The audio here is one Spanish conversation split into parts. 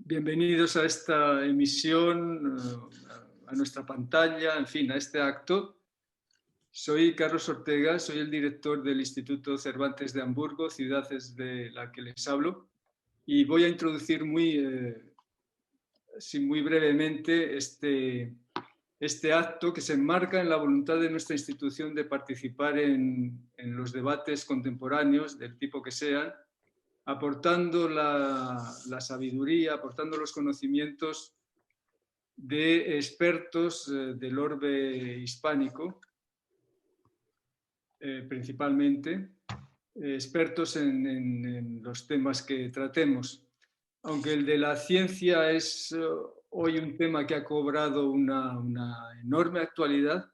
Bienvenidos a esta emisión, a nuestra pantalla, en fin, a este acto. Soy Carlos Ortega, soy el director del Instituto Cervantes de Hamburgo, ciudad de la que les hablo, y voy a introducir muy brevemente este acto que se enmarca en la voluntad de nuestra institución de participar en los debates contemporáneos, del tipo que sean, aportando la sabiduría, aportando los conocimientos de expertos del orbe hispánico, principalmente, expertos en los temas que tratemos. Aunque el de la ciencia es hoy un tema que ha cobrado una enorme actualidad,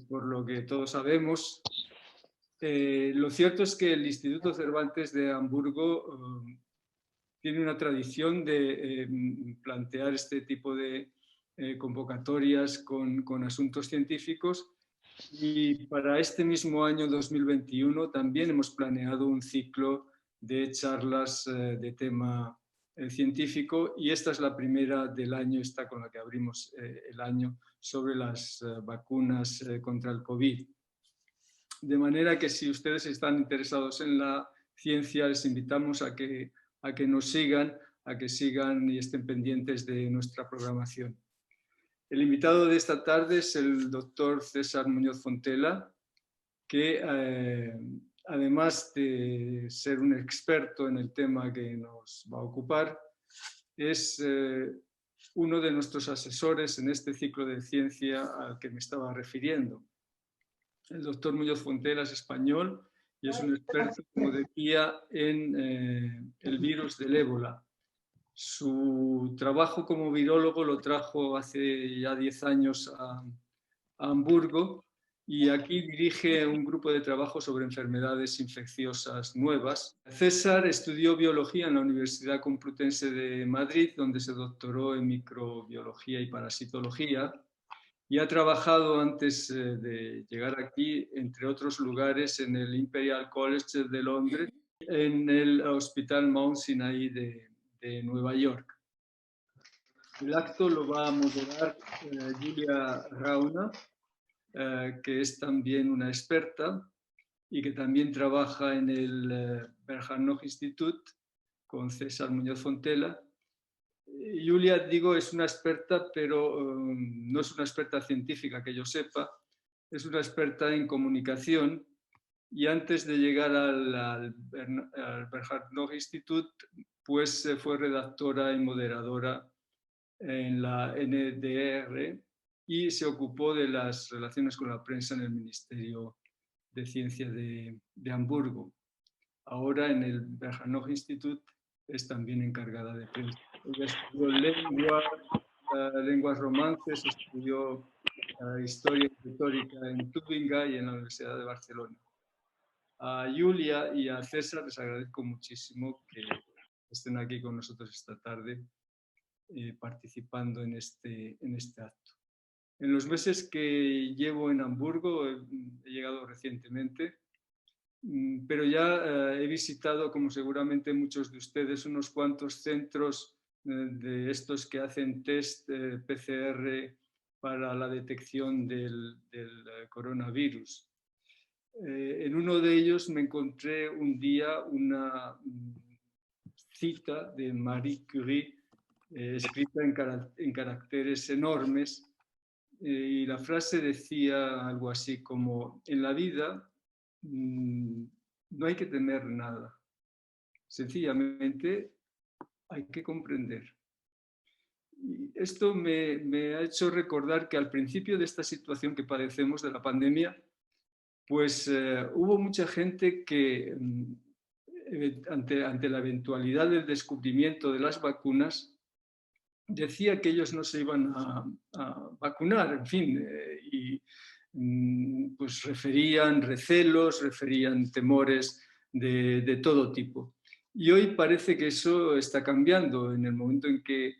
por lo que todos sabemos, lo cierto es que el Instituto Cervantes de Hamburgo tiene una tradición de plantear este tipo de convocatorias con asuntos científicos, y para este mismo año 2021 también hemos planeado un ciclo de charlas de tema científico, y esta es la primera del año, esta con la que abrimos el año, sobre las vacunas contra el COVID. De manera que si ustedes están interesados en la ciencia, les invitamos a que nos sigan, a que sigan y estén pendientes de nuestra programación. El invitado de esta tarde es el doctor César Muñoz Fontela, que además de ser un experto en el tema que nos va a ocupar, es uno de nuestros asesores en este ciclo de ciencia al que me estaba refiriendo. El doctor Muñoz Fontela es español y es un experto, como decía, en el virus del ébola. Su trabajo como virólogo lo trajo hace ya 10 años a Hamburgo, y aquí dirige un grupo de trabajo sobre enfermedades infecciosas nuevas. César estudió biología en la Universidad Complutense de Madrid, donde se doctoró en microbiología y parasitología, y ha trabajado antes de llegar aquí, entre otros lugares, en el Imperial College de Londres, en el Hospital Mount Sinai de Nueva York. El acto lo va a moderar Julia Rauna, que es también una experta y que también trabaja en el Bernhard-Noch Institut con César Muñoz Fontela. Julia, digo, es una experta, pero no es una experta científica que yo sepa, es una experta en comunicación, y antes de llegar al Bernhard-Noch Institut, pues fue redactora y moderadora en la NDR y se ocupó de las relaciones con la prensa en el Ministerio de Ciencia de Hamburgo. Ahora en el Bernhard-Noch Institut es también encargada de prensa. Ella estudió lenguas romances, estudió historia y retórica en Tübingen y en la Universidad de Barcelona. A Julia y a César les agradezco muchísimo que estén aquí con nosotros esta tarde participando en este acto. En los meses que llevo en Hamburgo, he llegado recientemente, pero ya he visitado, como seguramente muchos de ustedes, unos cuantos centros de estos que hacen test PCR para la detección del coronavirus. En uno de ellos me encontré un día una cita de Marie Curie escrita en caracteres enormes, y la frase decía algo así como: en la vida no hay que temer nada, sencillamente hay que comprender. Y esto me ha hecho recordar que al principio de esta situación que padecemos de la pandemia, pues hubo mucha gente que ante la eventualidad del descubrimiento de las vacunas decía que ellos no se iban a vacunar, en fin, y pues referían recelos, referían temores de todo tipo. Y hoy parece que eso está cambiando. En el momento en que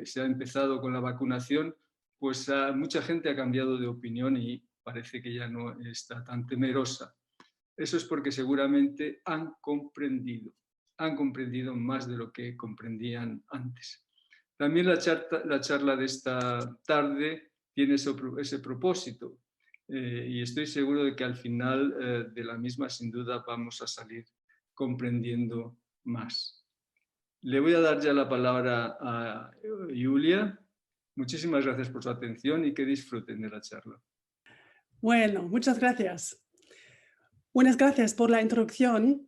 se ha empezado con la vacunación, pues mucha gente ha cambiado de opinión y parece que ya no está tan temerosa. Eso es porque seguramente han comprendido. han comprendido más de lo que comprendían antes. También la charla de esta tarde tiene ese propósito y estoy seguro de que al final de la misma sin duda vamos a salir comprendiendo más. Le voy a dar ya la palabra a Julia. Muchísimas gracias por su atención y que disfruten de la charla. Bueno, muchas gracias. Buenas gracias por la introducción.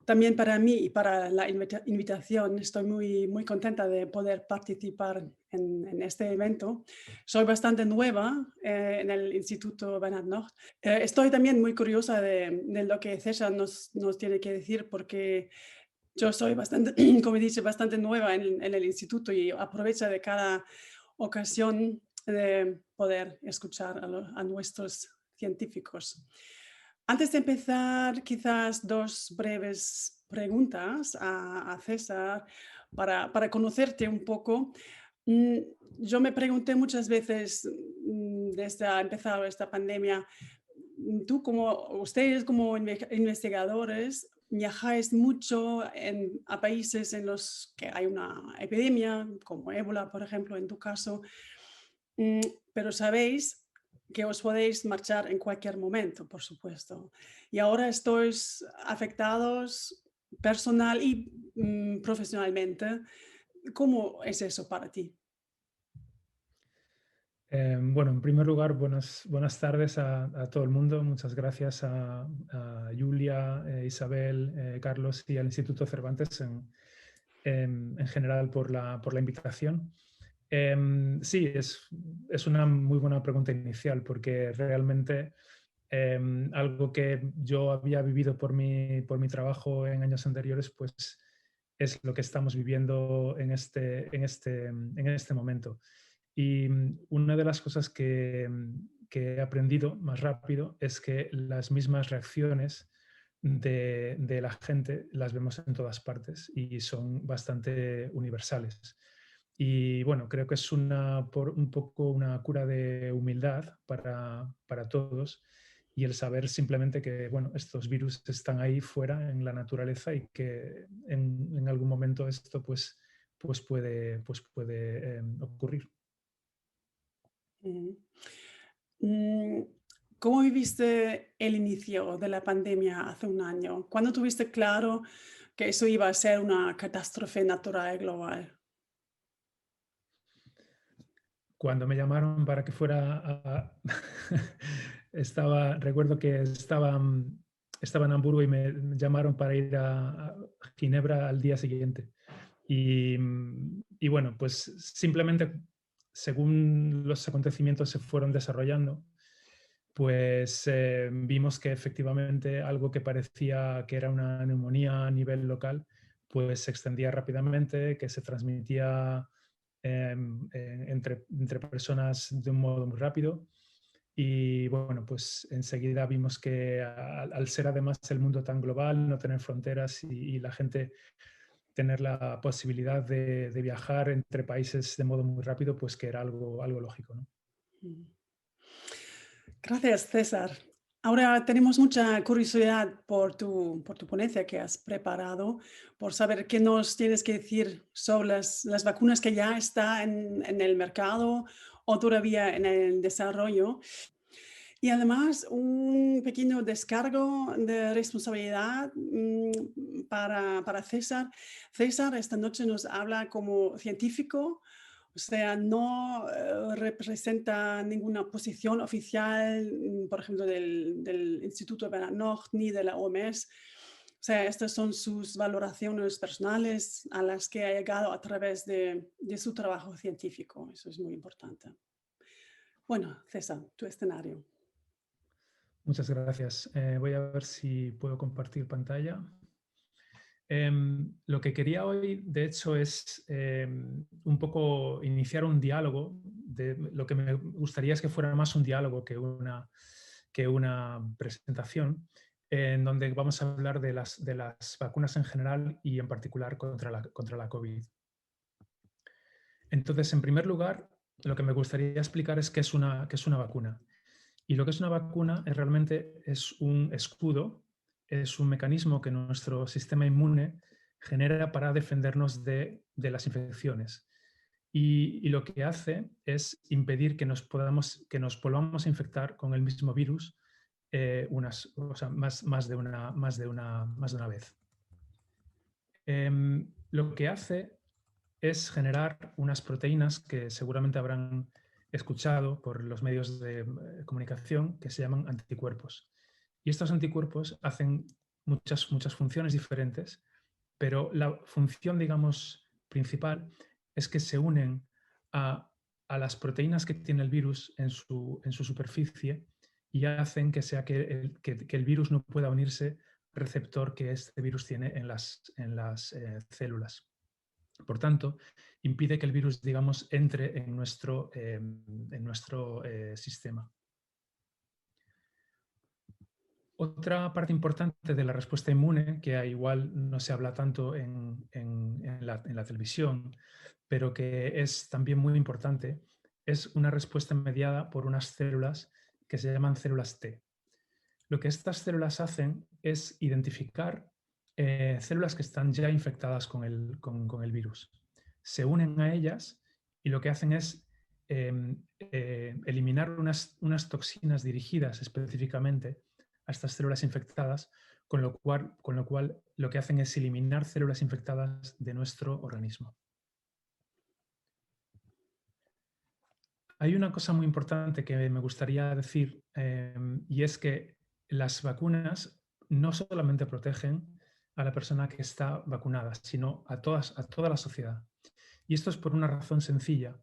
También para mí y para la invitación. Estoy muy contenta de poder participar en este evento. Soy bastante nueva en el Instituto Bernhard Nocht. Estoy también muy curiosa de lo que César nos tiene que decir, porque yo soy bastante, como dice, bastante nueva en el instituto y aprovecho de cada ocasión de poder escuchar a nuestros científicos. Antes de empezar, quizás dos breves preguntas a César para conocerte un poco. Yo me pregunté muchas veces desde que ha empezado esta pandemia, ustedes como investigadores viajáis mucho a países en los que hay una epidemia, como ébola, por ejemplo, en tu caso, pero sabéis que os podéis marchar en cualquier momento, por supuesto. Y ahora estáis afectados personal y profesionalmente. ¿Cómo es eso para ti? Bueno, en primer lugar, buenas tardes a todo el mundo. Muchas gracias a Julia, Isabel, Carlos y al Instituto Cervantes en general por la invitación. Sí, es una muy buena pregunta inicial, porque realmente algo que yo había vivido por mi trabajo en años anteriores, pues es lo que estamos viviendo en este momento. Y una de las cosas que he aprendido más rápido es que las mismas reacciones de la gente las vemos en todas partes y son bastante universales. Y bueno, creo que es un poco una cura de humildad para todos, y el saber simplemente que bueno, estos virus están ahí fuera en la naturaleza y que en algún momento esto pues puede ocurrir. Mm. Mm, ¿Cómo viviste el inicio de la pandemia hace un año? ¿Cuándo tuviste claro que eso iba a ser una catástrofe natural global? Cuando me llamaron para que fuera recuerdo que estaba en Hamburgo y me llamaron para ir a Ginebra al día siguiente. Y bueno, pues simplemente según los acontecimientos se fueron desarrollando, pues vimos que efectivamente algo que parecía que era una neumonía a nivel local, pues se extendía rápidamente, que se transmitía entre personas de un modo muy rápido. Y bueno, pues enseguida vimos que al ser además el mundo tan global, no tener fronteras y la gente tener la posibilidad de viajar entre países de modo muy rápido, pues que era algo lógico, ¿no? Mm. Gracias, César. Ahora tenemos mucha curiosidad por tu ponencia que has preparado, por saber qué nos tienes que decir sobre las vacunas que ya están en el mercado o todavía en el desarrollo. Y además un pequeño descargo de responsabilidad para César. César esta noche nos habla como científico, o sea, no representa ninguna posición oficial, por ejemplo, del Instituto Bernhard Nocht ni de la OMS. O sea, estas son sus valoraciones personales a las que ha llegado a través de su trabajo científico. Eso es muy importante. Bueno, César, tu escenario. Muchas gracias. Voy a ver si puedo compartir pantalla. Lo que quería hoy, de hecho, es un poco iniciar un diálogo. Lo que me gustaría es que fuera más un diálogo que una presentación, en donde vamos a hablar de las vacunas en general y en particular contra la COVID. Entonces, en primer lugar, lo que me gustaría explicar es qué es una vacuna. Y lo que es una vacuna realmente es un escudo, es un mecanismo que nuestro sistema inmune genera para defendernos de las infecciones. Y lo que hace es impedir que nos volvamos a infectar con el mismo virus más de una vez. Lo que hace es generar unas proteínas que seguramente habrán escuchado por los medios de comunicación, que se llaman anticuerpos. Y estos anticuerpos hacen muchas funciones diferentes, pero la función, digamos, principal es que se unen a las proteínas que tiene el virus en su superficie y hacen que el virus no pueda unirse al receptor que este virus tiene en las células. Por tanto, impide que el virus, digamos, entre en nuestro sistema. Otra parte importante de la respuesta inmune, que igual no se habla tanto en la televisión, pero que es también muy importante, es una respuesta mediada por unas células que se llaman células T. Lo que estas células hacen es identificar células que están ya infectadas con el virus. Se unen a ellas y lo que hacen es eliminar unas toxinas dirigidas específicamente a estas células infectadas, con lo cual lo que hacen es eliminar células infectadas de nuestro organismo. Hay una cosa muy importante que me gustaría decir y es que las vacunas no solamente protegen a la persona que está vacunada, sino a toda la sociedad. Y esto es por una razón sencilla,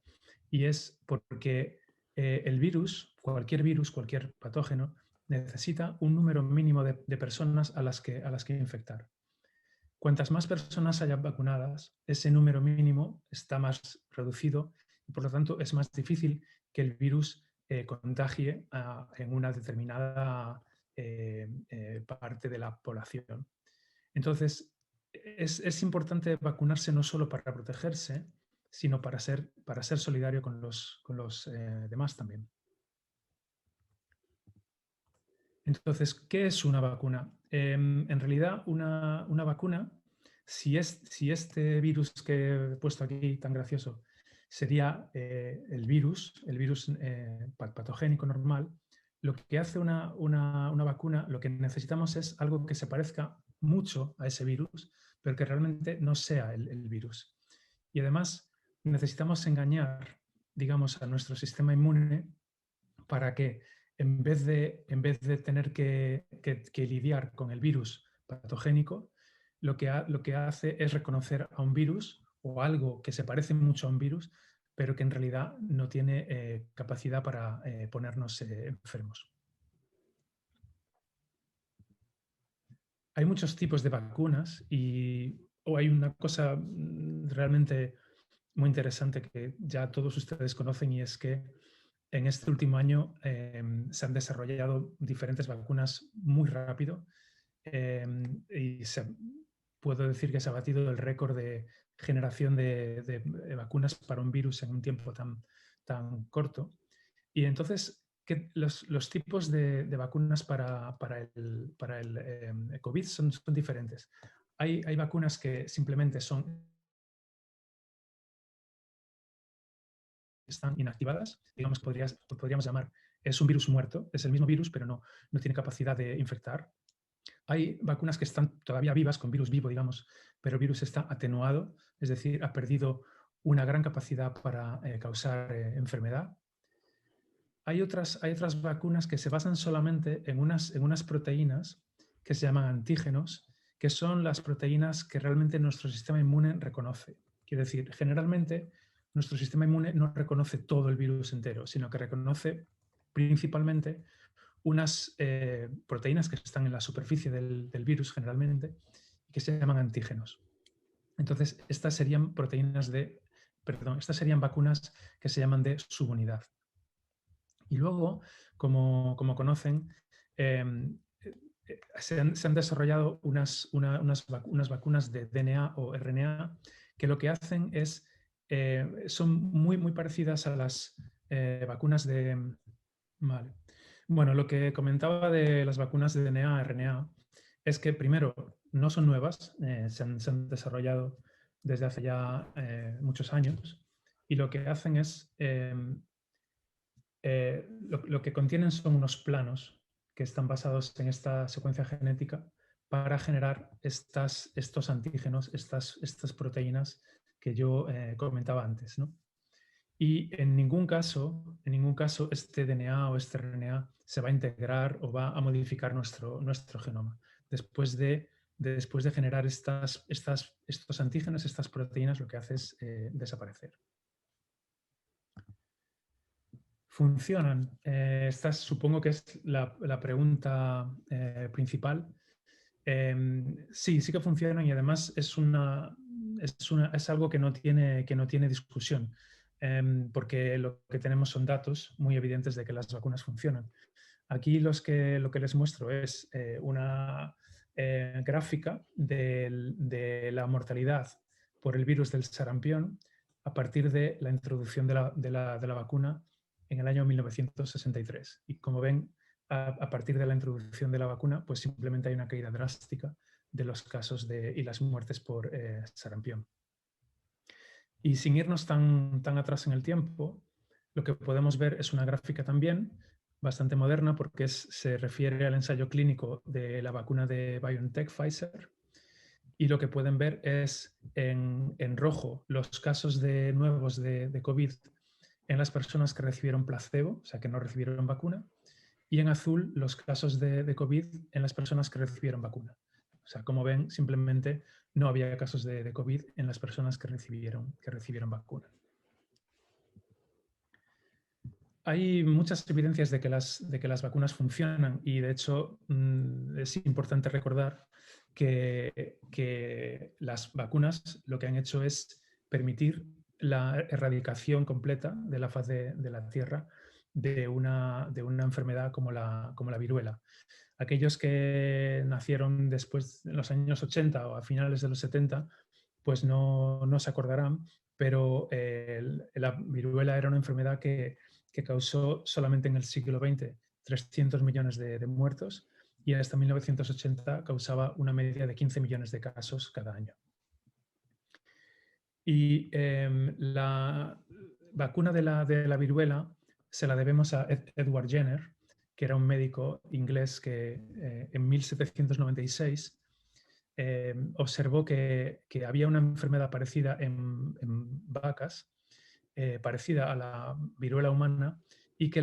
y es porque el virus, cualquier patógeno, necesita un número mínimo de personas a las que infectar. Cuantas más personas haya vacunadas, ese número mínimo está más reducido y por lo tanto es más difícil que el virus contagie en una determinada parte de la población. Entonces, es importante vacunarse no solo para protegerse, sino para ser solidario con los demás también. Entonces, ¿qué es una vacuna? En realidad, una vacuna, si este virus que he puesto aquí tan gracioso sería el virus patogénico normal, lo que hace una vacuna, lo que necesitamos es algo que se parezca mucho a ese virus, pero que realmente no sea el virus. Y además necesitamos engañar, digamos, a nuestro sistema inmune para que en vez de tener que lidiar con el virus patogénico, lo que hace es reconocer a un virus o algo que se parece mucho a un virus, pero que en realidad no tiene capacidad para ponernos enfermos. Hay muchos tipos de vacunas y hay una cosa realmente muy interesante que ya todos ustedes conocen, y es que en este último año se han desarrollado diferentes vacunas muy rápido y puedo decir que se ha batido el récord de generación de vacunas para un virus en un tiempo tan corto. Y entonces, los tipos de vacunas para el COVID son diferentes. Hay vacunas que simplemente están inactivadas, digamos, podríamos llamar, es un virus muerto, es el mismo virus, pero no tiene capacidad de infectar. Hay vacunas que están todavía vivas, con virus vivo, digamos, pero el virus está atenuado, es decir, ha perdido una gran capacidad para causar enfermedad. Hay otras vacunas que se basan solamente en unas proteínas que se llaman antígenos, que son las proteínas que realmente nuestro sistema inmune reconoce. Quiere decir, generalmente nuestro sistema inmune no reconoce todo el virus entero, sino que reconoce principalmente unas proteínas que están en la superficie del virus generalmente y que se llaman antígenos. Entonces, estas serían vacunas que se llaman de subunidad. Y luego, como conocen, se han desarrollado unas vacunas de DNA o RNA que lo que hacen es, son muy parecidas a las vacunas de... Vale. Bueno, lo que comentaba de las vacunas de DNA, RNA, es que primero no son nuevas, se han desarrollado desde hace ya muchos años, y lo que hacen es, lo que contienen son unos planos que están basados en esta secuencia genética para generar estos antígenos, estas proteínas que yo comentaba antes, ¿no? Y en ningún caso este DNA o este RNA se va a integrar o va a modificar nuestro genoma. Después de generar estos antígenos, estas proteínas, lo que hace es desaparecer. ¿Funcionan? Esta supongo que es la pregunta principal. Sí que funcionan, y además es algo que no tiene discusión, porque lo que tenemos son datos muy evidentes de que las vacunas funcionan. Aquí lo que les muestro es una gráfica de la mortalidad por el virus del sarampión a partir de la introducción de la vacuna en el año 1963. Y como ven, a partir de la introducción de la vacuna, pues simplemente hay una caída drástica de los casos y las muertes por sarampión. Y sin irnos tan atrás en el tiempo, lo que podemos ver es una gráfica también bastante moderna, porque se refiere al ensayo clínico de la vacuna de BioNTech Pfizer. Y lo que pueden ver es en rojo los casos nuevos de COVID en las personas que recibieron placebo, o sea, que no recibieron vacuna, y en azul los casos de COVID en las personas que recibieron vacuna. O sea, como ven, simplemente no había casos de COVID en las personas que recibieron vacuna. Hay muchas evidencias de que las vacunas funcionan, y de hecho es importante recordar que las vacunas lo que han hecho es permitir la erradicación completa de la faz de la Tierra de una enfermedad como la viruela. Aquellos que nacieron después de los años 80 o a finales de los 70, pues no se acordarán, pero la viruela era una enfermedad que causó solamente en el siglo XX 300 millones de muertos, y hasta 1980 causaba una media de 15 millones de casos cada año. Y la vacuna de la viruela se la debemos a Edward Jenner, que era un médico inglés que en 1796 observó que había una enfermedad parecida en vacas, parecida a la viruela humana, y que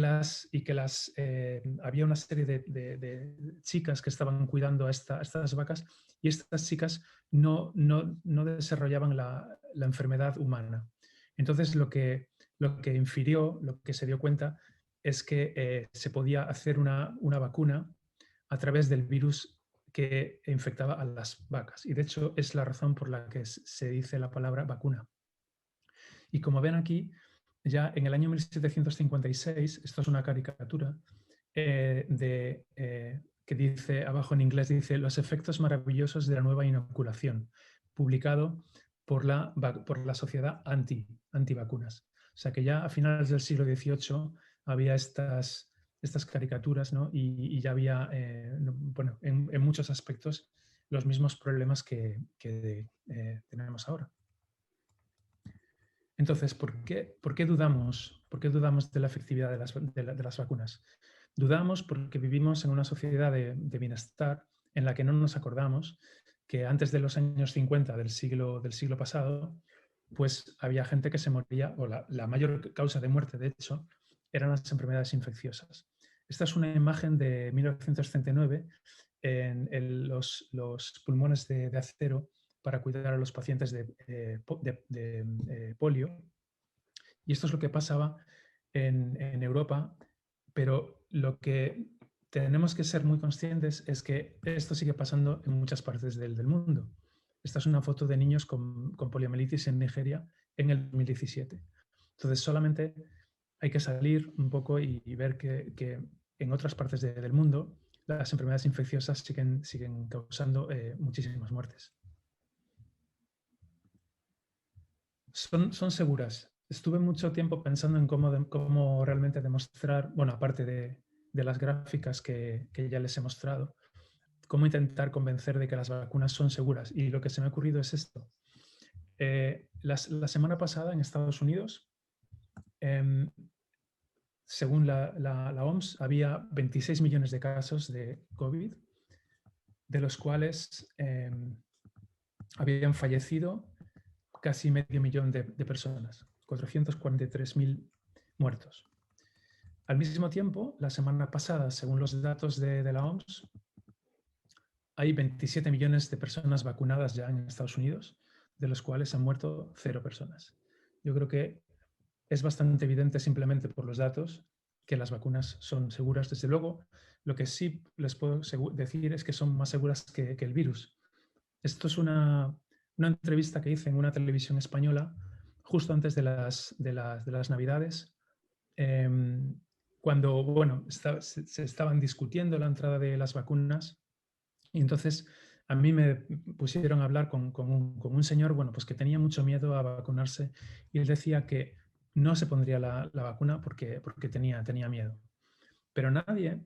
había una serie de chicas que estaban cuidando a estas vacas, y estas chicas no desarrollaban la enfermedad humana. Entonces lo que infirió, lo que se dio cuenta, es que se podía hacer una vacuna a través del virus que infectaba a las vacas. Y de hecho es la razón por la que se dice la palabra vacuna. Y como ven aquí, ya en el año 1756, esto es una caricatura que dice, abajo en inglés dice, los efectos maravillosos de la nueva inoculación, publicado por la sociedad antivacunas. O sea que ya a finales del siglo XVIII había estas caricaturas, ¿no? Y ya había, bueno, en muchos aspectos los mismos problemas que tenemos ahora. Entonces, ¿por qué dudamos de la efectividad de las vacunas? Dudamos porque vivimos en una sociedad de bienestar en la que no nos acordamos que antes de los años 50 del siglo pasado, pues había gente que se moría, o la mayor causa de muerte, de hecho, eran las enfermedades infecciosas. Esta es una imagen de 1939 en los pulmones de acero para cuidar a los pacientes de polio. Y esto es lo que pasaba en Europa, pero lo que tenemos que ser muy conscientes es que esto sigue pasando en muchas partes del mundo. Esta es una foto de niños con poliomielitis en Nigeria en el 2017. Entonces solamente hay que salir un poco y ver que en otras partes del mundo las enfermedades infecciosas siguen causando muchísimas muertes. Son seguras. Estuve mucho tiempo pensando en cómo realmente demostrar, bueno, aparte de las gráficas que ya les he mostrado, cómo intentar convencer de que las vacunas son seguras. Y lo que se me ha ocurrido es esto. La semana pasada en Estados Unidos, según la OMS, había 26 millones de casos de COVID, de los cuales habían fallecido casi medio millón de personas, 443.000 muertos. Al mismo tiempo, la semana pasada, según los datos de la OMS, hay 27 millones de personas vacunadas ya en Estados Unidos, de los cuales han muerto 0 personas. Yo creo que es bastante evidente simplemente por los datos que las vacunas son seguras. Desde luego, lo que sí les puedo decir es que son más seguras que el virus. Esto es una entrevista que hice en una televisión española justo antes de las Navidades, cuando se estaban discutiendo la entrada de las vacunas, y entonces a mí me pusieron a hablar con un señor pues que tenía mucho miedo a vacunarse, y él decía que no se pondría la vacuna porque tenía miedo. Pero nadie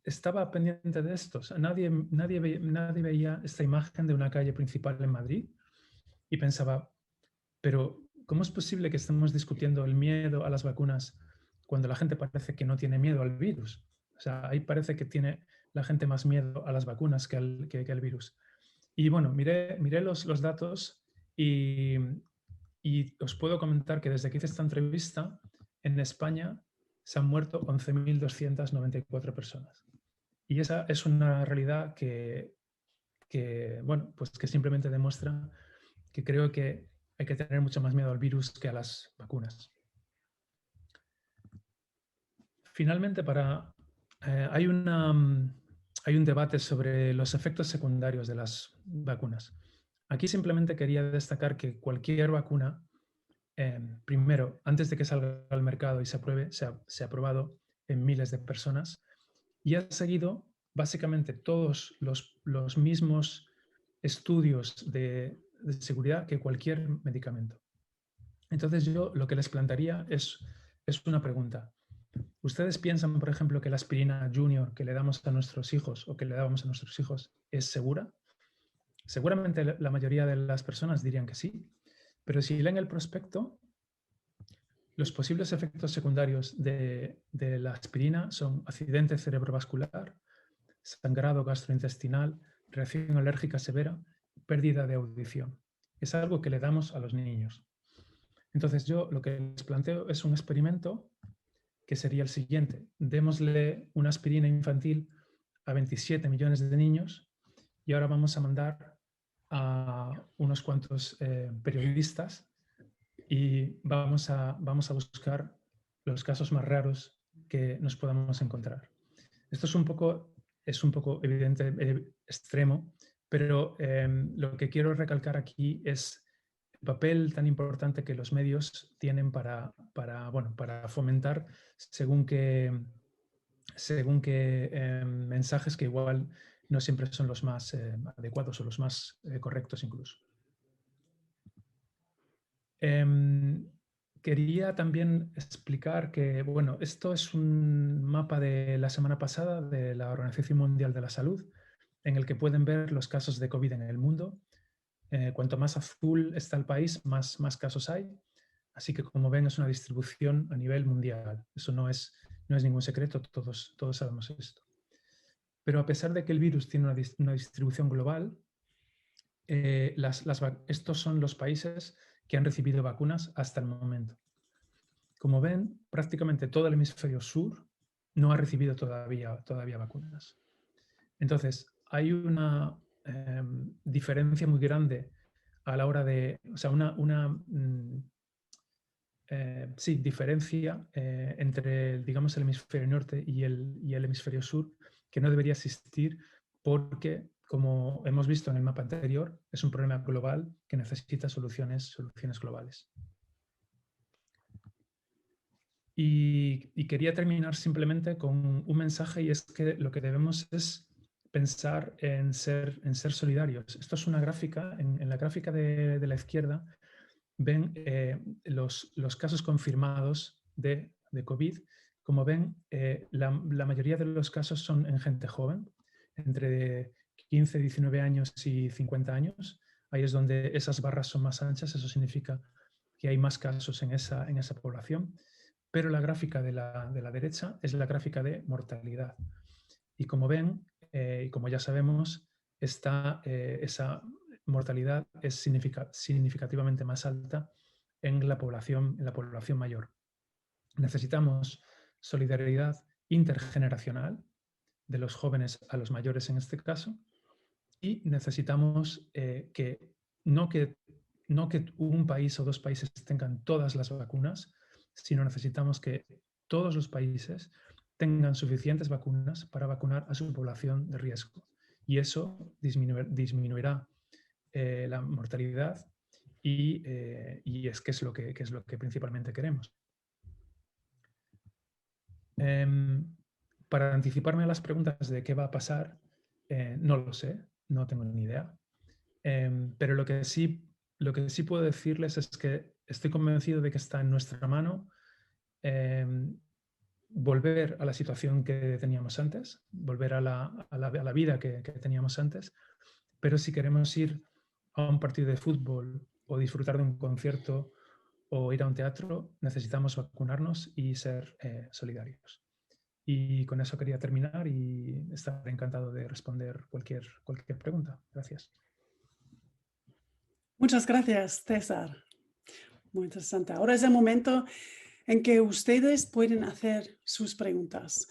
estaba pendiente de esto. O sea, nadie veía esta imagen de una calle principal en Madrid y pensaba, pero ¿cómo es posible que estemos discutiendo el miedo a las vacunas cuando la gente parece que no tiene miedo al virus? O sea, ahí parece que tiene la gente más miedo a las vacunas que al virus. Y bueno, miré los datos y os puedo comentar que desde que hice esta entrevista, en España se han muerto 11.294 personas. Y esa es una realidad que simplemente demuestra que creo que hay que tener mucho más miedo al virus que a las vacunas. Finalmente, hay un debate sobre los efectos secundarios de las vacunas. Aquí simplemente quería destacar que cualquier vacuna, primero, antes de que salga al mercado y se apruebe, se ha aprobado en miles de personas y ha seguido básicamente todos los mismos estudios de seguridad que cualquier medicamento. Entonces yo lo que les plantearía es una pregunta. ¿Ustedes piensan, por ejemplo, que la aspirina Junior que le damos a nuestros hijos o que le dábamos a nuestros hijos es segura? Seguramente la mayoría de las personas dirían que sí, pero si leen el prospecto, los posibles efectos secundarios de la aspirina son accidente cerebrovascular, sangrado gastrointestinal, reacción alérgica severa, pérdida de audición. Es algo que le damos a los niños. Entonces yo lo que les planteo es un experimento que sería el siguiente. Démosle una aspirina infantil a 27 millones de niños y ahora vamos a mandar a unos cuantos periodistas y vamos a buscar los casos más raros que nos podamos encontrar. Esto es un poco evidente, extremo, pero lo que quiero recalcar aquí es el papel tan importante que los medios tienen para fomentar según qué mensajes que igual no siempre son los más adecuados o los más correctos incluso. Quería también explicar que, esto es un mapa de la semana pasada de la Organización Mundial de la Salud, en el que pueden ver los casos de COVID en el mundo. Cuanto más azul está el país, más casos hay. Así que, como ven, es una distribución a nivel mundial. Eso no es ningún secreto, todos sabemos esto. Pero a pesar de que el virus tiene una distribución global, estos son los países que han recibido vacunas hasta el momento. Como ven, prácticamente todo el hemisferio sur no ha recibido todavía vacunas. Entonces, hay una diferencia muy grande a la hora de, o sea, diferencia entre, digamos, el hemisferio norte y el hemisferio sur, que no debería existir porque, como hemos visto en el mapa anterior, es un problema global que necesita soluciones globales. Y quería terminar simplemente con un mensaje, y es que lo que debemos es pensar en ser solidarios. Esto es una gráfica, en la gráfica de la izquierda ven los casos confirmados de COVID. Como ven, la mayoría de los casos son en gente joven, entre 15, 19 años y 50 años. Ahí es donde esas barras son más anchas, eso significa que hay más casos en esa población. Pero la gráfica de la derecha es la gráfica de mortalidad. Y como ven, y como ya sabemos, esa mortalidad es significativamente más alta en la población mayor. Necesitamos solidaridad intergeneracional, de los jóvenes a los mayores en este caso, y necesitamos no que un país o dos países tengan todas las vacunas, sino necesitamos que todos los países tengan suficientes vacunas para vacunar a su población de riesgo. Y eso disminuirá la mortalidad y es lo que principalmente queremos. Para anticiparme a las preguntas de qué va a pasar, no lo sé, no tengo ni idea. Pero lo que sí puedo decirles es que estoy convencido de que está en nuestra mano volver a la situación que teníamos antes, volver a la vida que teníamos antes, pero si queremos ir a un partido de fútbol o disfrutar de un concierto o ir a un teatro, necesitamos vacunarnos y ser solidarios. Y con eso quería terminar y estar encantado de responder cualquier pregunta. Gracias. Muchas gracias, César. Muy interesante. Ahora es el momento en que ustedes pueden hacer sus preguntas.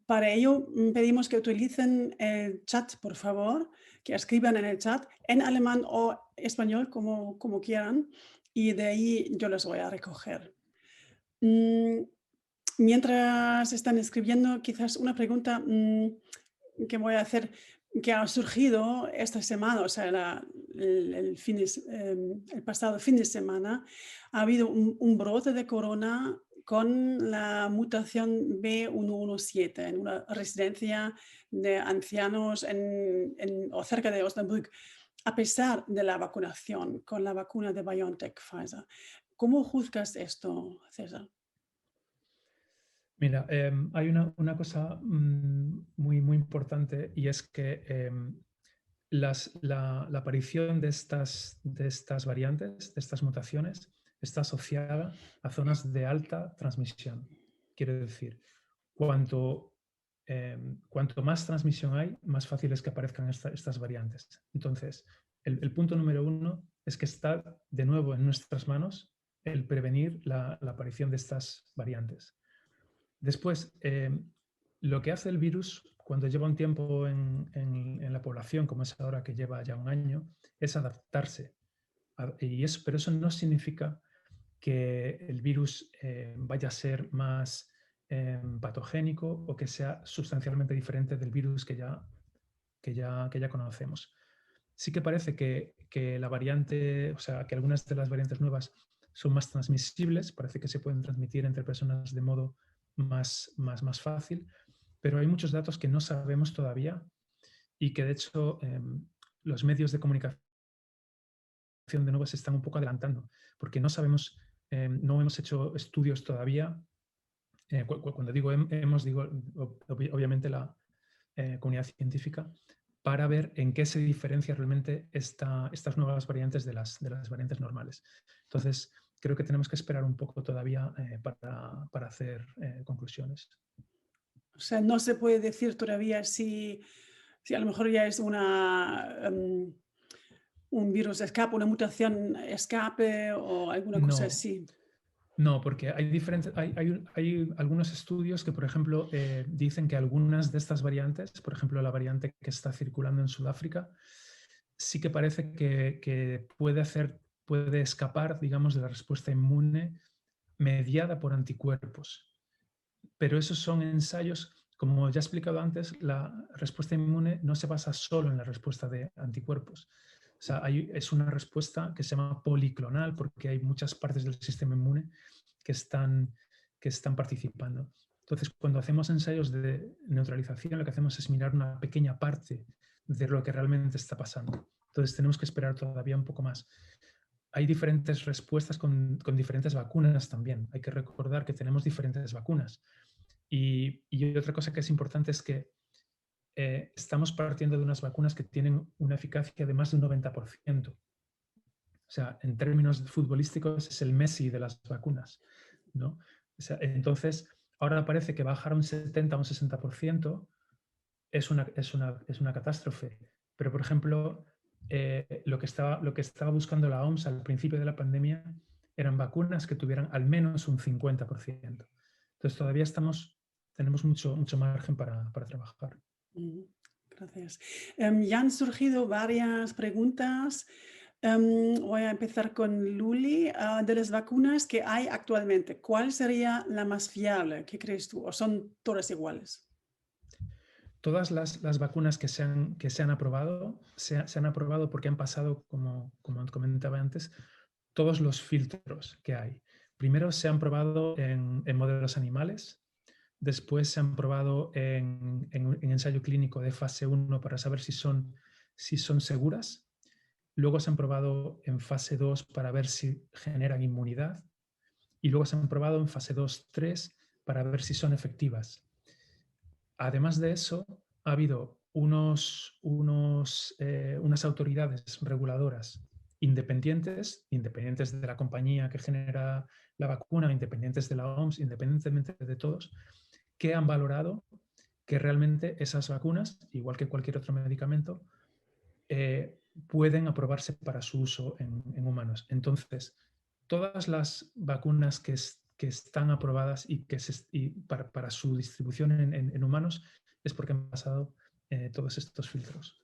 Para ello, pedimos que utilicen el chat, por favor, que escriban en el chat en alemán o español, como quieran, y de ahí yo los voy a recoger. Mientras están escribiendo, quizás una pregunta que voy a hacer, que ha surgido esta semana, o sea, el pasado fin de semana, ha habido un brote de corona con la mutación B117 en una residencia de ancianos o cerca de Osnabrück, a pesar de la vacunación con la vacuna de BioNTech Pfizer. ¿Cómo juzgas esto, César? Mira, hay una cosa muy, muy importante, y es que la aparición de estas variantes, de estas mutaciones, está asociada a zonas de alta transmisión. Quiere decir, cuanto más transmisión hay, más fácil es que aparezcan estas variantes. Entonces, el punto número 1 es que está de nuevo en nuestras manos el prevenir la aparición de estas variantes. Después, lo que hace el virus cuando lleva un tiempo en la población, como es ahora que lleva ya un año, es adaptarse. Pero eso no significa que el virus vaya a ser más patogénico o que sea sustancialmente diferente del virus que ya conocemos. Sí que parece que la variante, o sea, que algunas de las variantes nuevas son más transmisibles, parece que se pueden transmitir entre personas de modo más fácil, pero hay muchos datos que no sabemos todavía y que de hecho los medios de comunicación de nuevo se están un poco adelantando, porque no sabemos, no hemos hecho estudios todavía. Cuando digo digo obviamente la comunidad científica, para ver en qué se diferencia realmente estas nuevas variantes de las variantes normales. Entonces, creo que tenemos que esperar un poco todavía para hacer conclusiones. O sea, no se puede decir todavía si a lo mejor ya es un virus escape, una mutación escape o alguna cosa así. No, porque hay algunos estudios que, por ejemplo, dicen que algunas de estas variantes, por ejemplo, la variante que está circulando en Sudáfrica, sí que parece que puede escapar, digamos, de la respuesta inmune mediada por anticuerpos. Pero esos son ensayos, como ya he explicado antes, la respuesta inmune no se basa solo en la respuesta de anticuerpos. O sea, es una respuesta que se llama policlonal porque hay muchas partes del sistema inmune que están participando. Entonces, cuando hacemos ensayos de neutralización, lo que hacemos es mirar una pequeña parte de lo que realmente está pasando. Entonces, tenemos que esperar todavía un poco más. Hay diferentes respuestas con diferentes vacunas también. Hay que recordar que tenemos diferentes vacunas. Y otra cosa que es importante es que estamos partiendo de unas vacunas que tienen una eficacia de más de un 90%. O sea, en términos futbolísticos es el Messi de las vacunas, ¿no? O sea, entonces, ahora parece que bajar a un 70 o un 60% es una catástrofe. Pero, por ejemplo, lo que estaba buscando la OMS al principio de la pandemia eran vacunas que tuvieran al menos un 50%. Entonces, todavía tenemos mucho margen para trabajar. Gracias. Ya han surgido varias preguntas. Voy a empezar con Luli. De las vacunas que hay actualmente, ¿cuál sería la más fiable? ¿Qué crees tú? ¿O son todas iguales? Todas las vacunas que se han aprobado, se han aprobado porque han pasado, como comentaba antes, todos los filtros que hay. Primero se han probado en modelos animales, después se han probado en ensayo clínico de fase 1 para saber si son seguras. Luego se han probado en fase 2 para ver si generan inmunidad. Y luego se han probado en fase 2-3 para ver si son efectivas. Además de eso, ha habido unas autoridades reguladoras independientes de la compañía que genera la vacuna, independientes de la OMS, independientemente de todos, que han valorado que realmente esas vacunas, igual que cualquier otro medicamento, pueden aprobarse para su uso en humanos. Entonces, todas las vacunas que están aprobadas y para su distribución en humanos es porque han pasado todos estos filtros.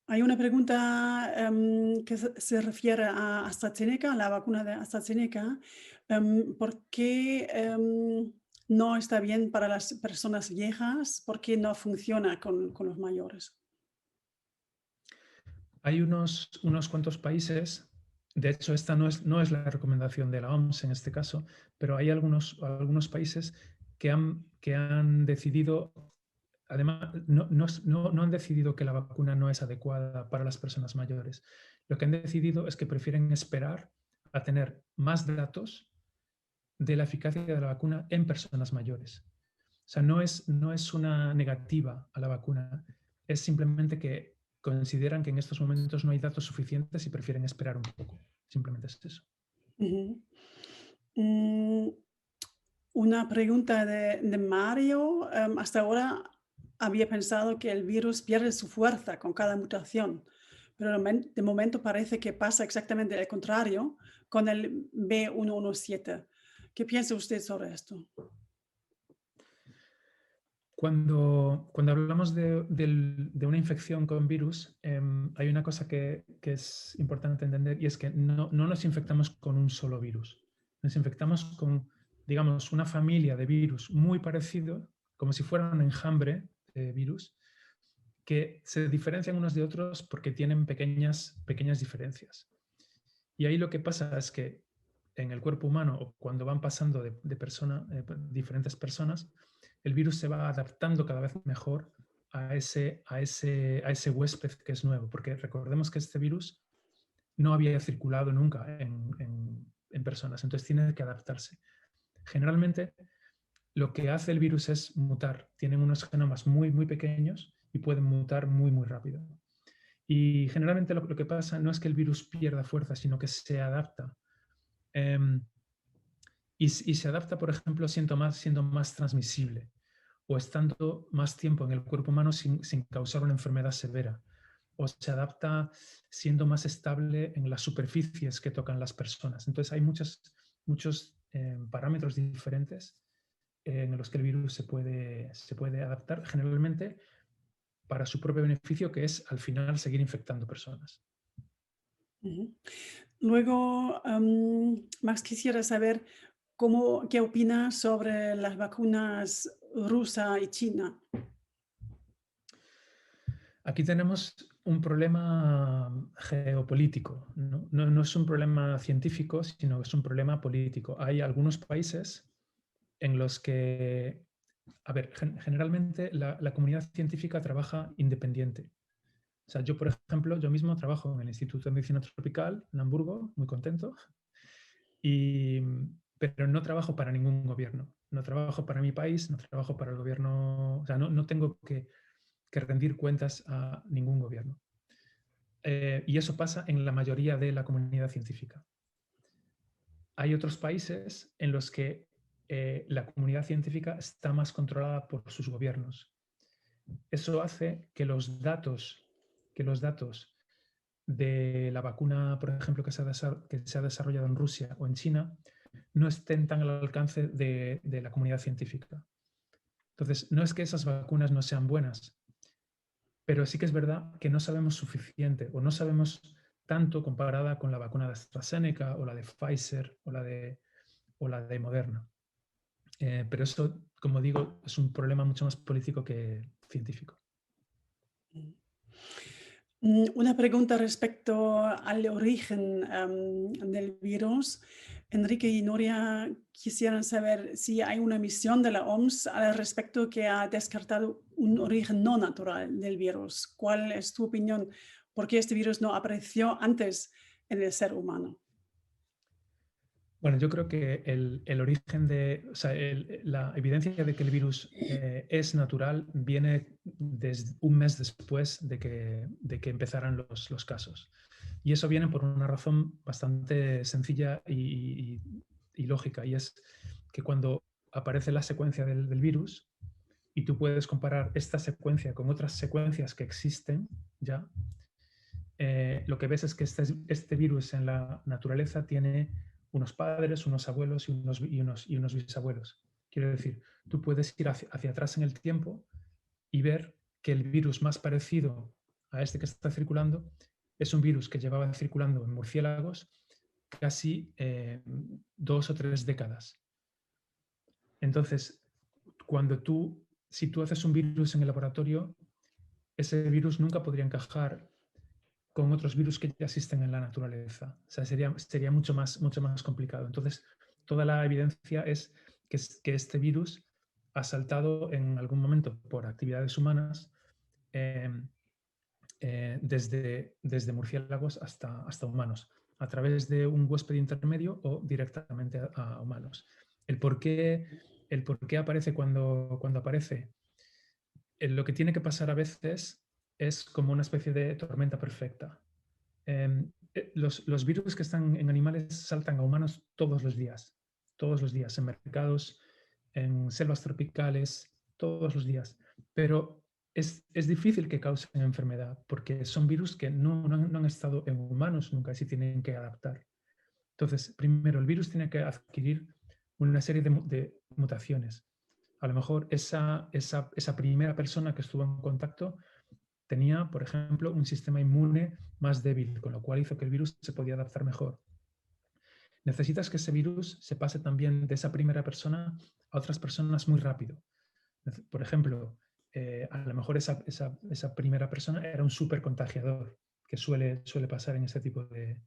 Hay una pregunta que se refiere a AstraZeneca, la vacuna de AstraZeneca. ¿Por qué no está bien para las personas viejas? ¿Por qué no funciona con los mayores? Hay unos cuantos países, de hecho esta no es la recomendación de la OMS en este caso, pero hay algunos países que han decidido, además, no han decidido que la vacuna no es adecuada para las personas mayores. Lo que han decidido es que prefieren esperar a tener más datos de la eficacia de la vacuna en personas mayores. O sea, no es una negativa a la vacuna, es simplemente que consideran que en estos momentos no hay datos suficientes y prefieren esperar un poco. Simplemente es eso. Una pregunta de Mario. Hasta ahora había pensado que el virus pierde su fuerza con cada mutación, pero de momento parece que pasa exactamente el contrario con el B117. ¿Qué piensa usted sobre esto? Cuando hablamos de una infección con virus, hay una cosa que es importante entender y es que no nos infectamos con un solo virus. Nos infectamos con, digamos, una familia de virus muy parecido, como si fuera un enjambre de virus, que se diferencian unos de otros porque tienen pequeñas diferencias. Y ahí lo que pasa es que en el cuerpo humano, o cuando van pasando de diferentes personas, el virus se va adaptando cada vez mejor a ese huésped que es nuevo, porque recordemos que este virus no había circulado nunca en personas, entonces tiene que adaptarse. Generalmente, lo que hace el virus es mutar. Tienen unos genomas muy, muy pequeños y pueden mutar muy, muy rápido. Y generalmente lo que pasa no es que el virus pierda fuerza, sino que se adapta. Y se adapta, por ejemplo, siendo más transmisible o estando más tiempo en el cuerpo humano sin causar una enfermedad severa. O se adapta siendo más estable en las superficies que tocan las personas. Entonces hay muchos parámetros diferentes en los que el virus se puede adaptar generalmente para su propio beneficio, que es al final seguir infectando personas. Luego, Max, quisiera saber qué opinas sobre las vacunas rusa y china. Aquí tenemos un problema geopolítico, ¿no? No es un problema científico, sino que es un problema político. Hay algunos países en los que, a ver, generalmente la comunidad científica trabaja independiente. O sea, yo, por ejemplo, yo mismo trabajo en el Instituto de Medicina Tropical en Hamburgo, muy contento, pero no trabajo para ningún gobierno. no trabajo para mi país, no trabajo para el gobierno, o sea, no tengo que rendir cuentas a ningún gobierno. Y eso pasa en la mayoría de la comunidad científica. Hay otros países en los que la comunidad científica está más controlada por sus gobiernos. Eso hace que los datos de la vacuna, por ejemplo, que se ha desarrollado en Rusia o en China, no estén tan al alcance de la comunidad científica. Entonces, no es que esas vacunas no sean buenas, pero sí que es verdad que no sabemos suficiente o no sabemos tanto comparada con la vacuna de AstraZeneca o la de Pfizer o la de Moderna. Pero eso, como digo, es un problema mucho más político que científico. Una pregunta respecto al origen del virus. Enrique y Nuria quisieran saber si hay una misión de la OMS al respecto que ha descartado un origen no natural del virus. ¿Cuál es tu opinión? ¿Por qué este virus no apareció antes en el ser humano? Bueno, yo creo que el origen o sea, la evidencia de que el virus es natural viene desde un mes después de que empezaran los casos. Y eso viene por una razón bastante sencilla y lógica, y es que cuando aparece la secuencia del virus y tú puedes comparar esta secuencia con otras secuencias que existen ya, lo que ves es que este virus en la naturaleza tiene unos padres, unos abuelos y unos bisabuelos. Quiero decir, tú puedes ir hacia atrás en el tiempo y ver que el virus más parecido a este que está circulando es un virus que llevaba circulando en murciélagos casi 2 o 3 décadas. Entonces, si tú haces un virus en el laboratorio, ese virus nunca podría encajar con otros virus que ya existen en la naturaleza. O sea, sería mucho más complicado. Entonces, toda la evidencia es que este virus ha saltado en algún momento por actividades humanas desde murciélagos hasta humanos, a través de un huésped intermedio o directamente a humanos. El por qué aparece cuando aparece. Lo que tiene que pasar a veces es como una especie de tormenta perfecta. Los virus que están en animales saltan a humanos todos los días, en mercados, en selvas tropicales, todos los días. Pero es difícil que causen enfermedad porque son virus que no han estado en humanos nunca y se tienen que adaptar. Entonces, primero, el virus tiene que adquirir una serie de mutaciones. A lo mejor esa primera persona que estuvo en contacto tenía, por ejemplo, un sistema inmune más débil, con lo cual hizo que el virus se podía adaptar mejor. Necesitas que ese virus se pase también de esa primera persona a otras personas muy rápido. Por ejemplo, a lo mejor esa primera persona era un súper contagiador, que suele pasar en ese tipo de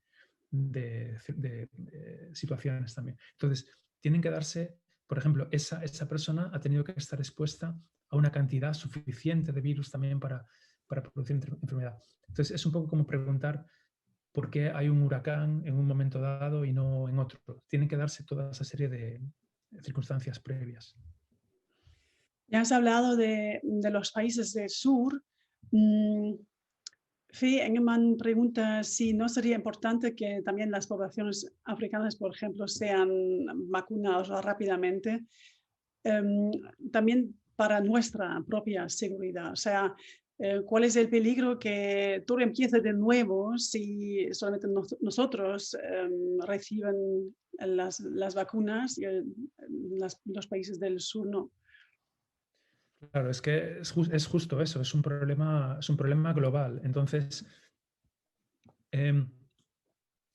situaciones también. Entonces, tienen que darse, por ejemplo, esa persona ha tenido que estar expuesta a una cantidad suficiente de virus también para producir enfermedad. Entonces, es un poco como preguntar por qué hay un huracán en un momento dado y no en otro. Tienen que darse toda esa serie de circunstancias previas. Ya has hablado de los países del sur. Fee Engelman pregunta si no sería importante que también las poblaciones africanas, por ejemplo, sean vacunadas rápidamente, también para nuestra propia seguridad. O sea, ¿cuál es el peligro que todo empiece de nuevo si solamente nosotros reciben las vacunas y los países del sur no? Claro, es que es justo eso, es un problema global. Entonces,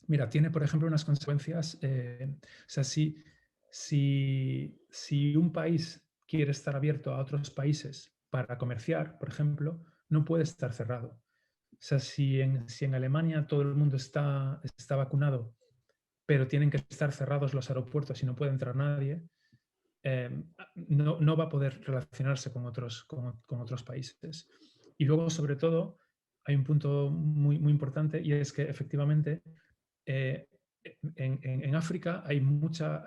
mira, tiene, por ejemplo, unas consecuencias. O sea, si un país quiere estar abierto a otros países para comerciar, por ejemplo, no puede estar cerrado. O sea, si en Alemania todo el mundo está vacunado, pero tienen que estar cerrados los aeropuertos y no puede entrar nadie, no va a poder relacionarse con otros países. Y luego, sobre todo, hay un punto muy importante, y es que efectivamente en África hay mucha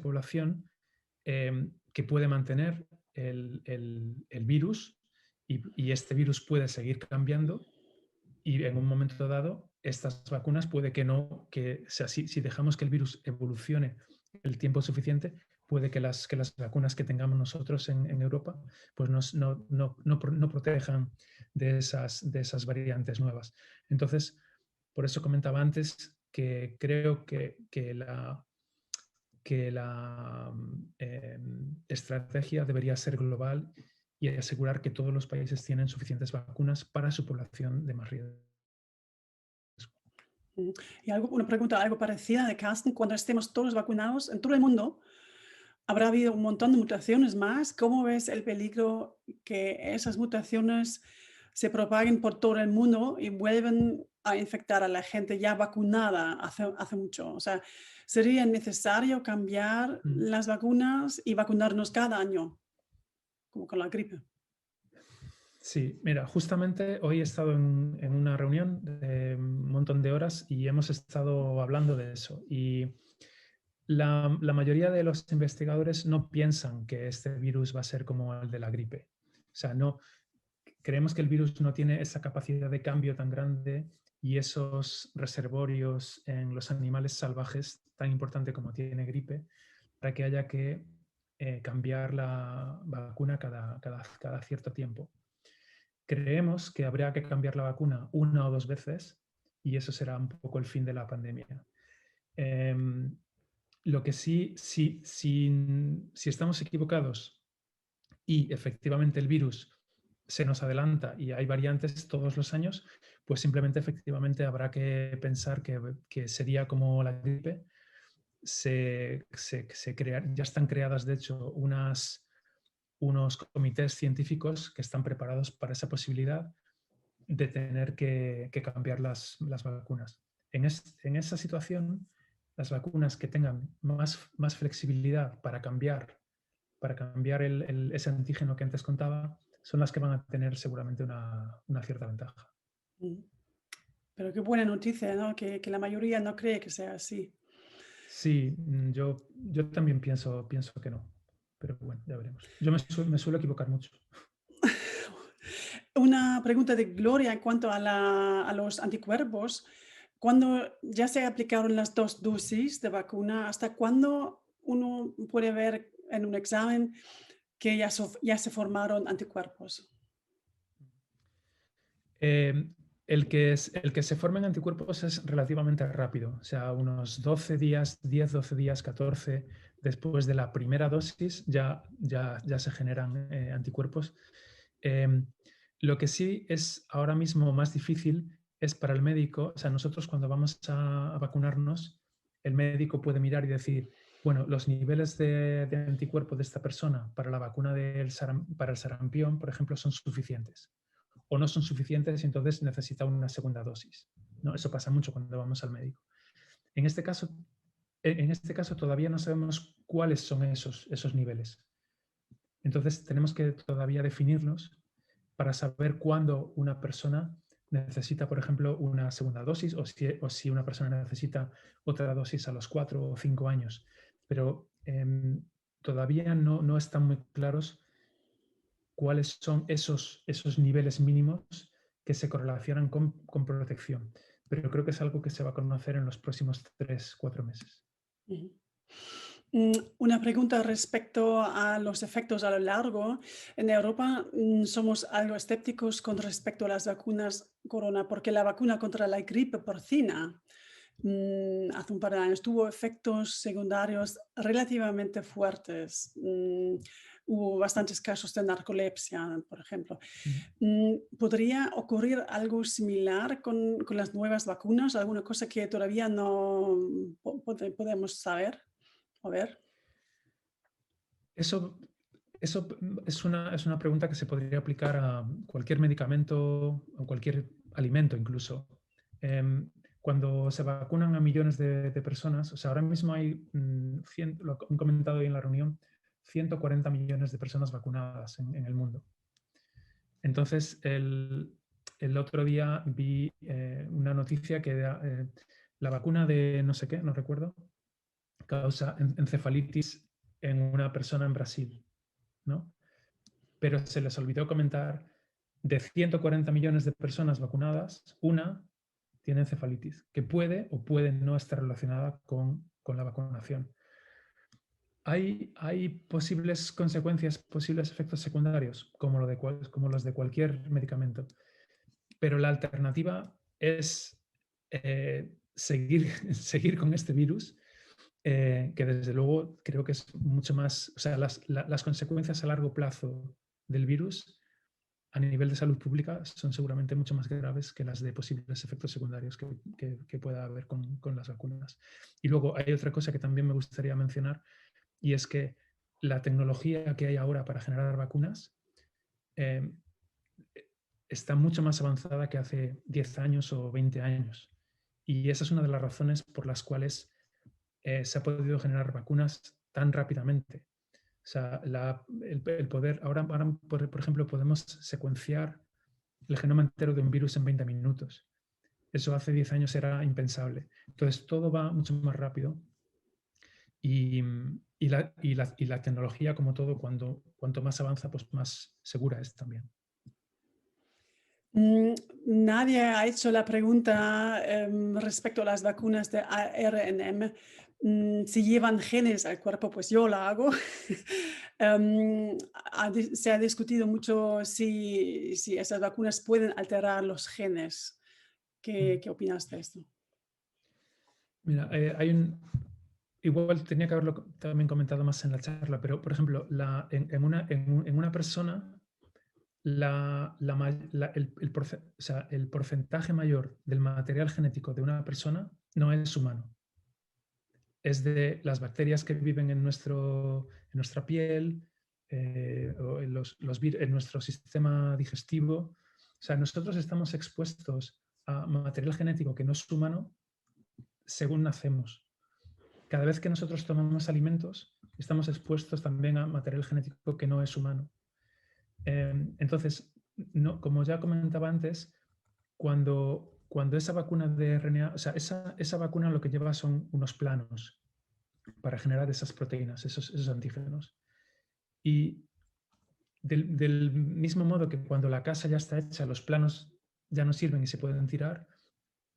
población que puede mantener el virus y este virus puede seguir cambiando y en un momento dado estas vacunas puede que no, si dejamos que el virus evolucione el tiempo suficiente, puede que las vacunas que tengamos nosotros en Europa pues no protejan de esas variantes nuevas. Entonces, por eso comentaba antes que creo que la estrategia debería ser global y asegurar que todos los países tienen suficientes vacunas para su población de más riesgo. Y una pregunta algo parecida de Carsten, cuando estemos todos vacunados en todo el mundo, habrá habido un montón de mutaciones más. ¿Cómo ves el peligro que esas mutaciones se propaguen por todo el mundo y vuelven a infectar a la gente ya vacunada hace mucho? O sea, ¿sería necesario cambiar las vacunas y vacunarnos cada año, como con la gripe? Sí, mira, justamente hoy he estado en una reunión de un montón de horas y hemos estado hablando de eso. Y la mayoría de los investigadores no piensan que este virus va a ser como el de la gripe. O sea, no, creemos que el virus no tiene esa capacidad de cambio tan grande y esos reservorios en los animales salvajes tan importante como tiene gripe para que haya que cambiar la vacuna cada cierto tiempo. Creemos que habría que cambiar la vacuna 1 o 2 veces y eso será un poco el fin de la pandemia. Lo que sí, si estamos equivocados y efectivamente el virus se nos adelanta y hay variantes todos los años, pues simplemente efectivamente habrá que pensar que sería como la gripe. Ya están creadas, de hecho, unos comités científicos que están preparados para esa posibilidad de tener que cambiar las vacunas. En esa situación, las vacunas que tengan más flexibilidad para cambiar ese antígeno que antes contaba, son las que van a tener seguramente una cierta ventaja. Pero qué buena noticia, ¿no? Que la mayoría no cree que sea así. Sí, yo también pienso que no. Pero bueno, ya veremos. Yo me suelo equivocar mucho. Una pregunta de Gloria en cuanto a los anticuerpos. Cuando ya se aplicaron las 2 dosis de vacuna, ¿hasta cuándo uno puede ver en un examen que ya se formaron anticuerpos? El que se formen anticuerpos es relativamente rápido, o sea, unos 12 días, 10, 12 días, 14, después de la primera dosis ya se generan anticuerpos. Lo que sí es ahora mismo más difícil es para el médico, o sea, nosotros cuando vamos a vacunarnos, el médico puede mirar y decir, bueno, los niveles de anticuerpo de esta persona para la vacuna para el sarampión, por ejemplo, son suficientes o no son suficientes y entonces necesita una segunda dosis, ¿no? Eso pasa mucho cuando vamos al médico. En este caso todavía no sabemos cuáles son esos niveles. Entonces tenemos que todavía definirlos para saber cuándo una persona necesita, por ejemplo, una segunda dosis o si una persona necesita otra dosis a los 4 o 5 años. Pero todavía no están muy claros cuáles son esos niveles mínimos que se correlacionan con protección. Pero creo que es algo que se va a conocer en los próximos 3-4 meses. Una pregunta respecto a los efectos a lo largo. En Europa somos algo escépticos con respecto a las vacunas corona, porque la vacuna contra la gripe porcina hace un par de años tuvo efectos secundarios relativamente fuertes. Hubo bastantes casos de narcolepsia, por ejemplo. ¿Podría ocurrir algo similar con las nuevas vacunas? ¿Alguna cosa que todavía no podemos saber o ver? Eso es una pregunta que se podría aplicar a cualquier medicamento o cualquier alimento incluso. Cuando se vacunan a millones de personas, o sea, ahora mismo hay, lo han comentado hoy en la reunión, 140 millones de personas vacunadas en el mundo. Entonces, el otro día vi una noticia que la vacuna de no sé qué, no recuerdo, causa encefalitis en una persona en Brasil, ¿no? Pero se les olvidó comentar, de 140 millones de personas vacunadas, una tiene encefalitis, que puede o puede no estar relacionada con la vacunación. Hay posibles consecuencias, posibles efectos secundarios, como los de cualquier medicamento, pero la alternativa es seguir con este virus, que desde luego creo que es mucho más, o sea, las consecuencias a largo plazo del virus a nivel de salud pública son seguramente mucho más graves que las de posibles efectos secundarios que pueda haber con las vacunas. Y luego hay otra cosa que también me gustaría mencionar, y es que la tecnología que hay ahora para generar vacunas está mucho más avanzada que hace 10 años o 20 años. Y esa es una de las razones por las cuales se ha podido generar vacunas tan rápidamente. O sea, el poder, ahora por ejemplo, podemos secuenciar el genoma entero de un virus en 20 minutos. Eso hace 10 años era impensable. Entonces, todo va mucho más rápido y la tecnología, como todo, cuanto más avanza, pues más segura es también. Nadie ha hecho la pregunta respecto a las vacunas de ARNM, si llevan genes al cuerpo, pues yo la hago. Se ha discutido mucho si esas vacunas pueden alterar los genes. ¿Qué opinas de esto? Mira, igual tenía que haberlo también comentado más en la charla, pero por ejemplo, en una persona, el porcentaje mayor del material genético de una persona no es humano. Es de las bacterias que viven en nuestra piel, o en nuestro sistema digestivo. O sea, nosotros estamos expuestos a material genético que no es humano según nacemos. Cada vez que nosotros tomamos alimentos, estamos expuestos también a material genético que no es humano. Entonces, como ya comentaba antes, cuando esa vacuna de RNA, o sea, esa vacuna lo que lleva son unos planos para generar esas proteínas, esos antígenos. Y del mismo modo que cuando la casa ya está hecha, los planos ya no sirven y se pueden tirar,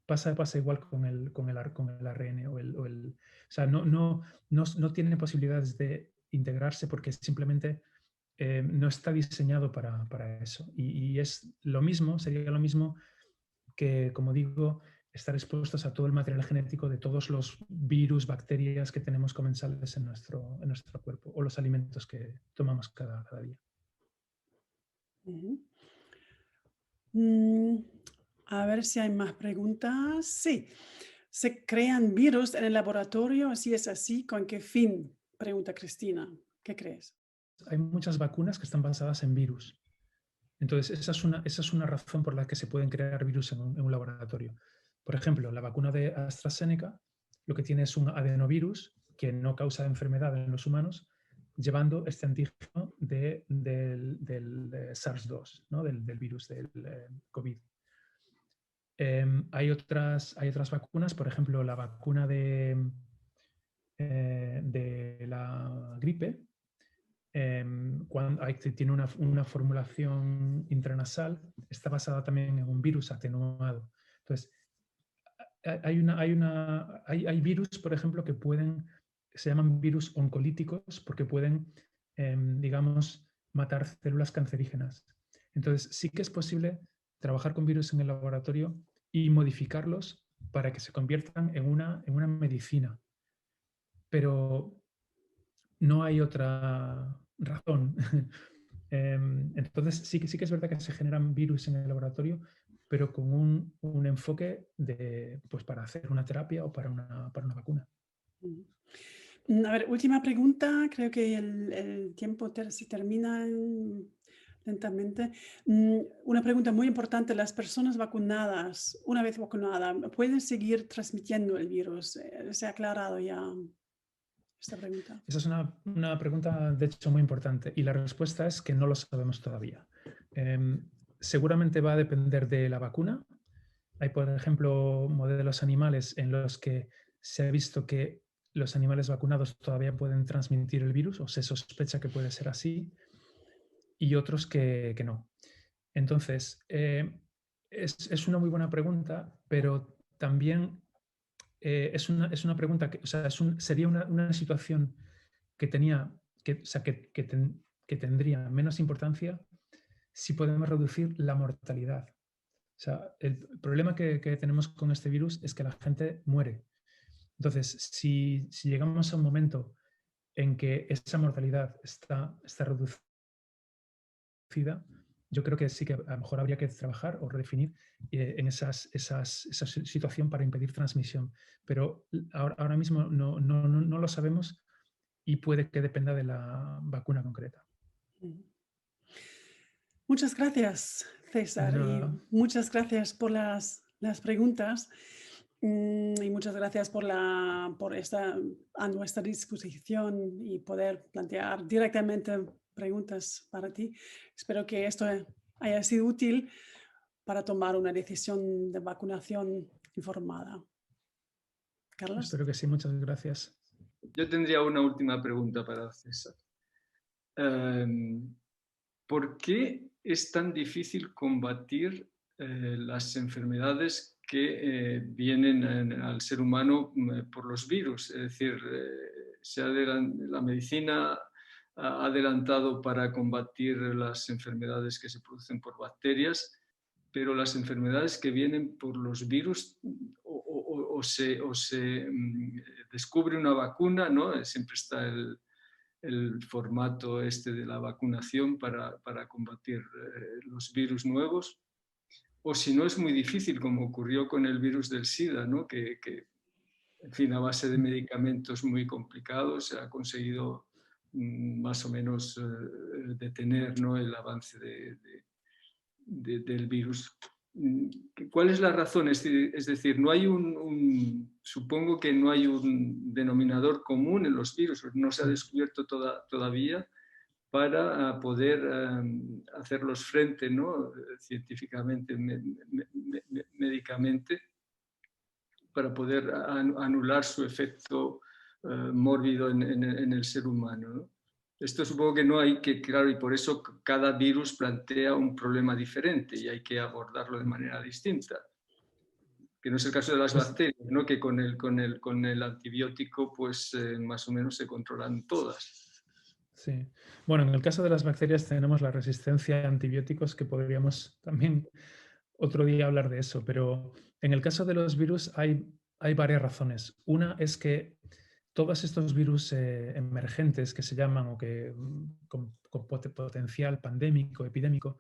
pasa igual con el ARN o sea, no tiene posibilidades de integrarse porque simplemente no está diseñado para eso. Y sería lo mismo que, como digo, estar expuestos a todo el material genético de todos los virus, bacterias que tenemos comensales en nuestro cuerpo o los alimentos que tomamos cada día. A ver si hay más preguntas. Sí. ¿Se crean virus en el laboratorio? Si es así, ¿con qué fin? Pregunta Cristina. ¿Qué crees? Hay muchas vacunas que están basadas en virus. Entonces, esa es una razón por la que se pueden crear virus en un laboratorio. Por ejemplo, la vacuna de AstraZeneca lo que tiene es un adenovirus que no causa enfermedad en los humanos, llevando este antígeno del SARS-2, ¿no? del virus del COVID. Hay otras vacunas, por ejemplo, la vacuna de la gripe, tiene una formulación intranasal, está basada también en un virus atenuado. Entonces, hay virus, por ejemplo, que se llaman virus oncolíticos porque pueden, digamos, matar células cancerígenas. Entonces, sí que es posible trabajar con virus en el laboratorio y modificarlos para que se conviertan en una medicina. Pero no hay otra razón. Entonces, sí que es verdad que se generan virus en el laboratorio, pero con un enfoque pues para hacer una terapia o para una vacuna. A ver, última pregunta. Creo que el tiempo se termina lentamente. Una pregunta muy importante. ¿Las personas vacunadas, una vez vacunadas, pueden seguir transmitiendo el virus? ¿Se ha aclarado ya esta pregunta? Esa es una pregunta, de hecho, muy importante. Y la respuesta es que no lo sabemos todavía. Seguramente va a depender de la vacuna. Hay, por ejemplo, modelos animales en los que se ha visto que los animales vacunados todavía pueden transmitir el virus o se sospecha que puede ser así, y otros que no. Entonces, es una muy buena pregunta, pero también es una pregunta que, o sea, sería una situación que tenía, o sea, que tendría menos importancia si podemos reducir la mortalidad. O sea, el problema que tenemos con este virus es que la gente muere. Entonces, si llegamos a un momento en que esa mortalidad está reducida, yo creo que sí que a lo mejor habría que trabajar o redefinir en esa situación para impedir transmisión. Pero ahora mismo no lo sabemos y puede que dependa de la vacuna concreta. Muchas gracias, César, y muchas gracias por las preguntas. Y muchas gracias por estar a nuestra disposición y poder plantear directamente preguntas para ti. Espero que esto haya sido útil para tomar una decisión de vacunación informada. Carlos. Espero que sí, muchas gracias. Yo tendría una última pregunta para César. ¿Por qué es tan difícil combatir las enfermedades que vienen al ser humano por los virus? Es decir, la medicina ha adelantado para combatir las enfermedades que se producen por bacterias, pero las enfermedades que vienen por los virus o se descubre una vacuna, ¿no? Siempre está el formato este de la vacunación para combatir los virus nuevos, o si no es muy difícil, como ocurrió con el virus del SIDA, ¿no? que en fin, a base de medicamentos muy complicados se ha conseguido más o menos detener, ¿no? el avance del virus. ¿Cuál es la razón? Es decir, no hay supongo que no hay un denominador común en los virus, no se ha descubierto todavía para poder hacerlos frente, ¿no? Científicamente, médicamente, para poder anular su efecto mórbido en el ser humano, ¿no? Esto supongo que no hay que, claro, y por eso cada virus plantea un problema diferente y hay que abordarlo de manera distinta. Que no es el caso de las bacterias, ¿no? Que con el antibiótico pues más o menos se controlan todas. Sí. Bueno, en el caso de las bacterias tenemos la resistencia a antibióticos, que podríamos también otro día hablar de eso, pero en el caso de los virus hay varias razones. Una es que todos estos virus emergentes que se llaman o que con potencial pandémico, epidémico,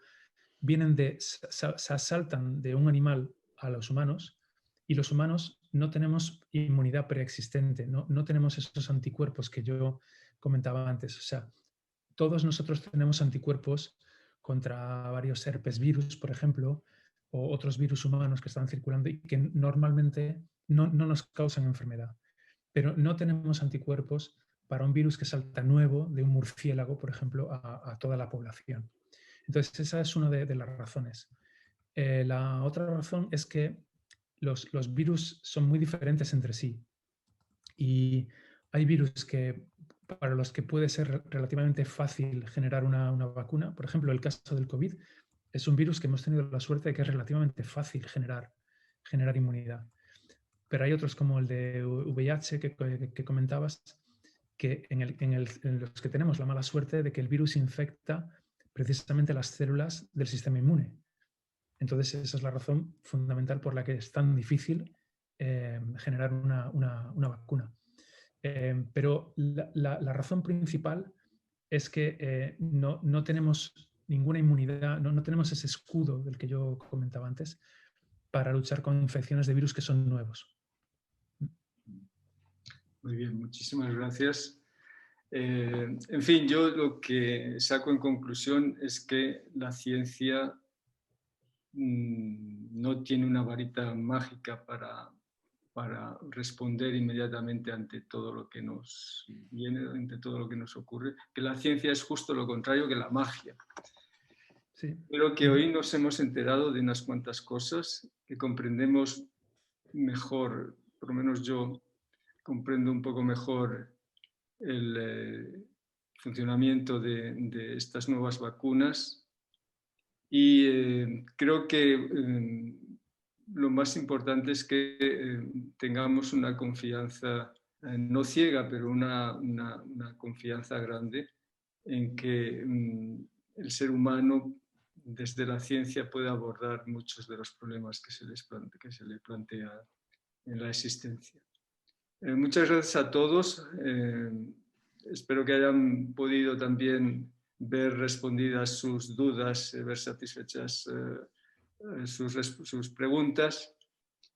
se saltan de un animal a los humanos, y los humanos no tenemos inmunidad preexistente, no tenemos esos anticuerpos que yo comentaba antes. O sea, todos nosotros tenemos anticuerpos contra varios herpes virus, por ejemplo, o otros virus humanos que están circulando y que normalmente no nos causan enfermedad. Pero no tenemos anticuerpos para un virus que salta nuevo de un murciélago, por ejemplo, a toda la población. Entonces, esa es una de las razones. La otra razón es que los virus son muy diferentes entre sí. Y hay virus para los que puede ser relativamente fácil generar una vacuna. Por ejemplo, el caso del COVID es un virus que hemos tenido la suerte de que es relativamente fácil generar inmunidad. Pero hay otros como el de VIH que comentabas, que en los que tenemos la mala suerte de que el virus infecta precisamente las células del sistema inmune. Entonces, esa es la razón fundamental por la que es tan difícil generar una vacuna. Pero la razón principal es que no tenemos ninguna inmunidad, no tenemos ese escudo del que yo comentaba antes para luchar con infecciones de virus que son nuevos. Muy bien, muchísimas gracias. En fin, yo lo que saco en conclusión es que la ciencia no tiene una varita mágica para responder inmediatamente ante todo lo que nos viene, ante todo lo que nos ocurre, que la ciencia es justo lo contrario que la magia. Sí. Creo que hoy nos hemos enterado de unas cuantas cosas, que comprendemos mejor, por lo menos yo, comprendo un poco mejor el funcionamiento de estas nuevas vacunas y creo que lo más importante es que tengamos una confianza, no ciega, pero una confianza grande en que el ser humano desde la ciencia puede abordar muchos de los problemas que se le plantea en la existencia. Muchas gracias a todos. Espero que hayan podido también ver respondidas sus dudas, ver satisfechas sus preguntas.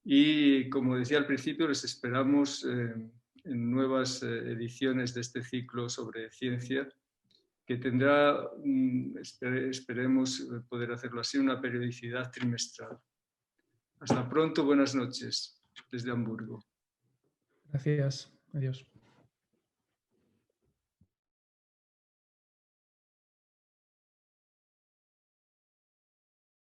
Y como decía al principio, les esperamos en nuevas ediciones de este ciclo sobre ciencia, que tendrá, esperemos poder hacerlo así, una periodicidad trimestral. Hasta pronto, buenas noches desde Hamburgo. Gracias, adiós.